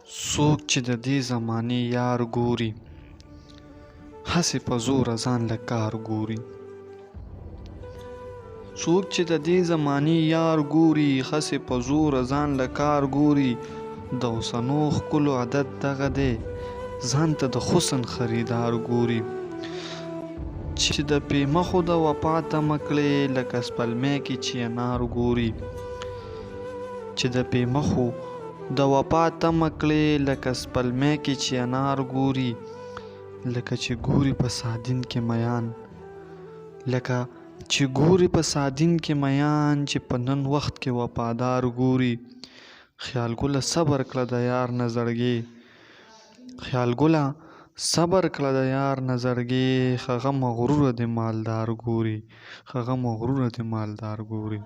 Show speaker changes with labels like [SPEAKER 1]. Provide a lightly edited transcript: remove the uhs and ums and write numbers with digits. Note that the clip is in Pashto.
[SPEAKER 1] څوک چې د دې زمانې یار ګوري هسې په زوره ځان له کار ګوري. څوک چې د دې زمانې یار ګوري هسې په زوره ځان له کار ګوري. د اوسنو ښکلو عادت دغه دی ځان ته د حسن خریدار ګوري. چې د پیمخو د وفا تمه کړې لکه سپلمۍ کې چې انار ګوري. چې د پیمخو د وفا تمه کړې لکه سپلمۍ کې چې انار ګوري. لکه چې ګوري په سادین کې میان، لکه چې ګوري په سادین کې میان، چې په نن وخت کې وفادار ګوري. خیال ګله صبر کړه د یار نه زړګې، خیال ګله صبر کړه د یار نه زړګې. هغه مغروره د مالدار ګوري، هغه مغروره د مالدار ګوري.